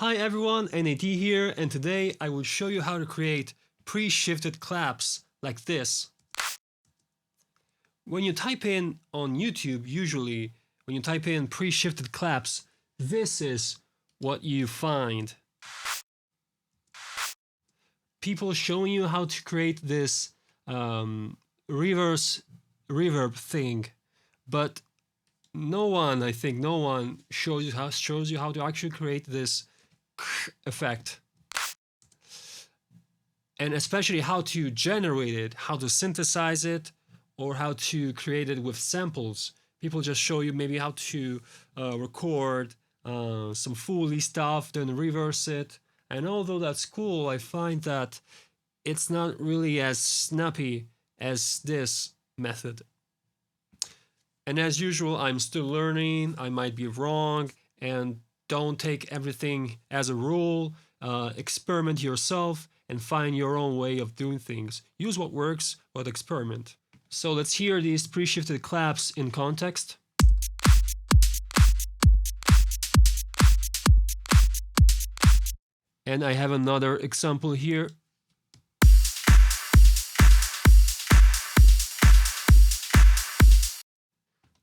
Hi everyone, N.A.T here, and today I will show you how to create pre-shifted claps like this. When you type in on YouTube, usually when you type in pre-shifted claps, this is what you find. People showing you how to create this reverse reverb thing, but no one shows you how to actually create this effect, and especially how to generate it, how to synthesize it, or how to create it with samples. People just show you maybe how to record some Foley stuff, then reverse it. And although that's cool, I find that it's not really as snappy as this method. And as usual, I'm still learning, I might be wrong, and don't take everything as a rule. Experiment yourself and find your own way of doing things. Use what works, but experiment. So let's hear these pre-shifted claps in context. And I have another example here.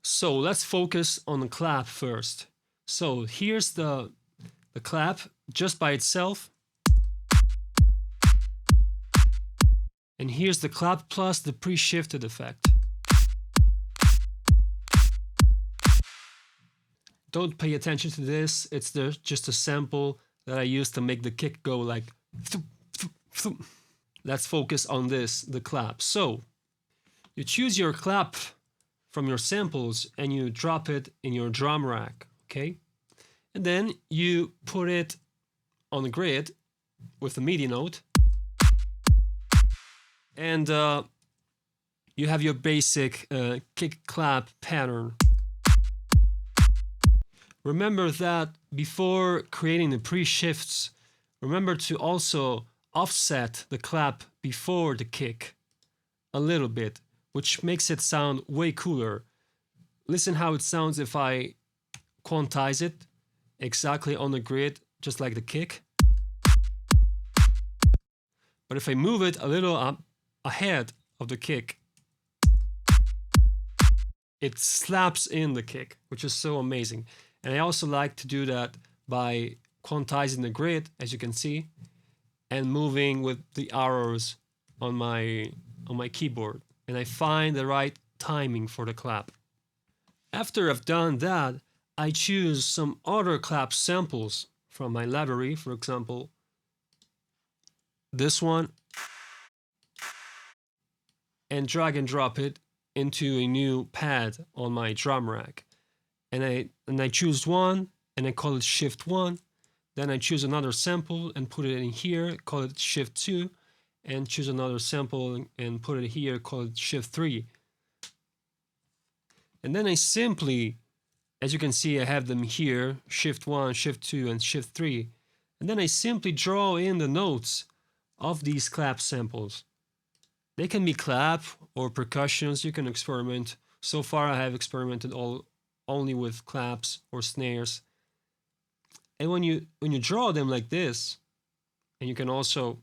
So let's focus on the clap first. So here's the clap just by itself. And here's the clap plus the pre-shifted effect. Don't pay attention to this, it's just a sample that I used to make the kick go like. Let's focus on this, the clap. So you choose your clap from your samples and you drop it in your drum rack, okay? And then you put it on the grid with the MIDI note. And you have your basic kick clap pattern. Remember that before creating the pre-shifts, remember to also offset the clap before the kick a little bit, which makes it sound way cooler. Listen how it sounds if I quantize it exactly on the grid, just like the kick. But if I move it a little up ahead of the kick, it slaps in the kick, which is so amazing. And I also like to do that by quantizing the grid, as you can see, and moving with the arrows on my keyboard. And I find the right timing for the clap. After I've done that, I choose some other clap samples from my library, for example, this one, and drag and drop it into a new pad on my drum rack. And I choose one and I call it shift 1. Then I choose another sample and put it in here, call it shift 2, and choose another sample and put it here, call it shift 3. And then I simply, as you can see, I have them here, shift 1, shift 2, and shift 3. And then I simply draw in the notes of these clap samples. They can be clap or percussions, you can experiment. So far I have experimented only with claps or snares. And when you draw them like this, and you can also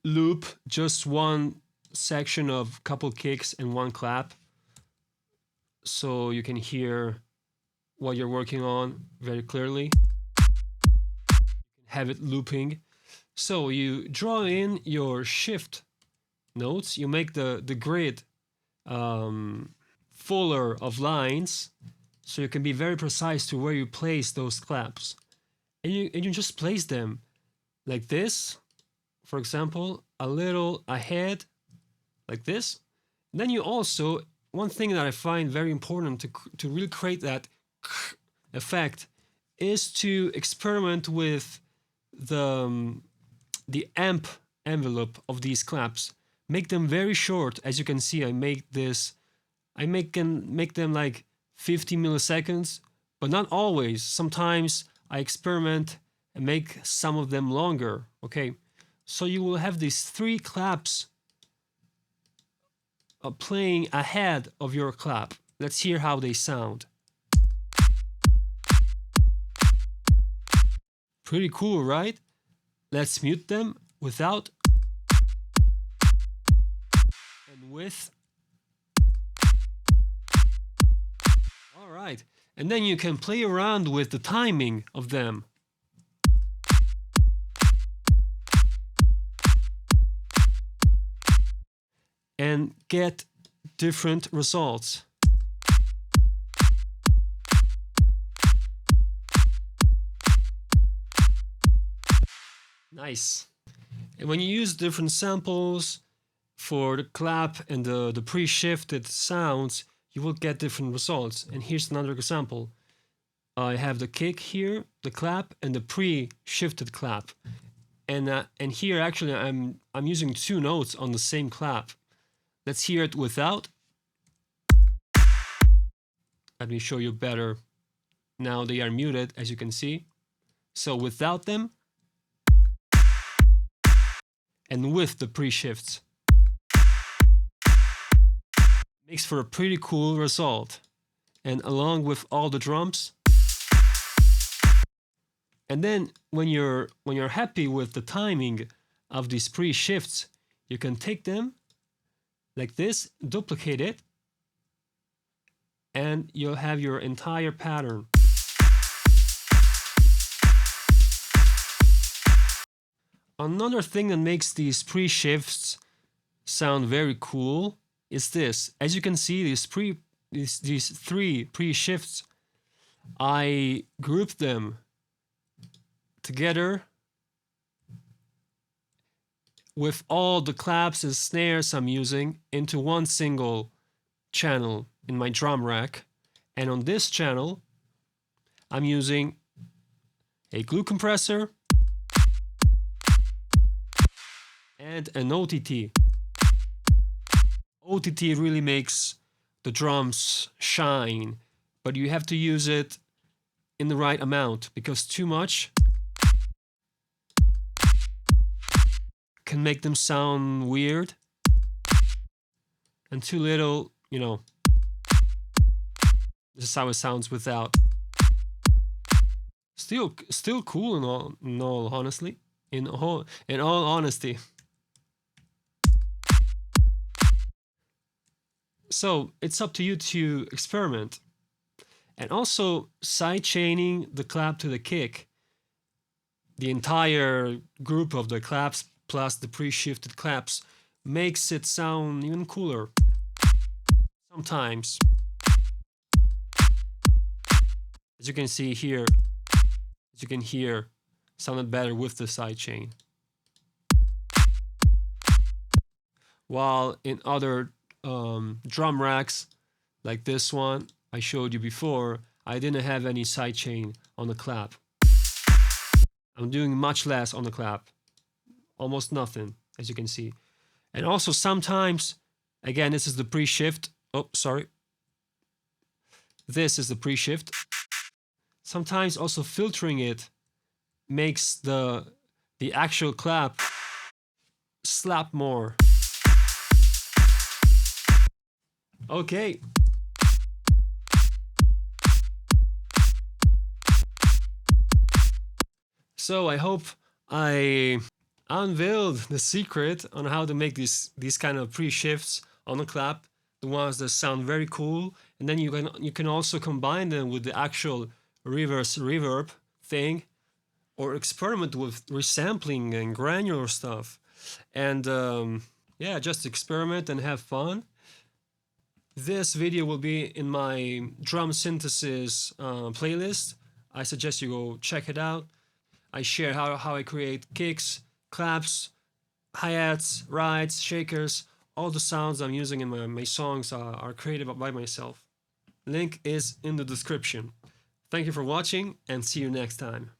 loop just one section of couple kicks and one clap, so you can hear what you're working on very clearly. Have it looping. So you draw in your shift notes, you make the grid fuller of lines, so you can be very precise to where you place those claps. And you just place them like this, for example, a little ahead, like this. And then you also, one thing that I find very important to really create that effect is to experiment with the amp envelope of these claps. Make them very short. As you can see, I make them like 50 milliseconds, but not always. Sometimes I experiment and make some of them longer, okay? So you will have these 3 claps playing ahead of your clap. Let's hear how they sound. Pretty cool, right? Let's mute them without and with. All right. And then you can play around with the timing of them. And get different results. Nice. And when you use different samples for the clap and the pre-shifted sounds, you will get different results. And here's another example. I have the kick here, the clap, and the pre-shifted clap. And here actually I'm using two notes on the same clap. Let's hear it without. Let me show you better. Now they are muted, as you can see. So without them and with the pre-shifts. Makes for a pretty cool result. And along with all the drums. And then when you're happy with the timing of these pre-shifts, you can take them like this, duplicate it, and you'll have your entire pattern. Another thing that makes these pre-shifts sound very cool is this. As you can see, these three pre-shifts, I grouped them together with all the claps and snares I'm using into one single channel in my drum rack. And on this channel, I'm using a glue compressor and an OTT. OTT really makes the drums shine, but you have to use it in the right amount, because too much can make them sound weird, and too little, you know, this is how it sounds without. Still cool in all honesty. So it's up to you to experiment. And also sidechaining the clap to the kick, the entire group of the claps plus the pre-shifted claps, makes it sound even cooler. Sometimes. As you can see here, as you can hear, sounded better with the sidechain. While in other drum racks, like this one I showed you before, I didn't have any sidechain on the clap. I'm doing much less on the clap. Almost nothing, as you can see. And also sometimes, again, this is the pre-shift. Oh, sorry. This is the pre-shift. Sometimes also filtering it makes the actual clap slap more. Okay. So I hope I unveiled the secret on how to make these kind of pre-shifts on the clap, the ones that sound very cool, and then you can also combine them with the actual reverse reverb thing, or experiment with resampling and granular stuff, and yeah, just experiment and have fun. This video will be in my drum synthesis playlist. I suggest you go check it out. I share how I create kicks, claps, hi-hats, rides, shakers. All the sounds I'm using in my songs are created by myself. Link is in the description. Thank you for watching, and see you next time.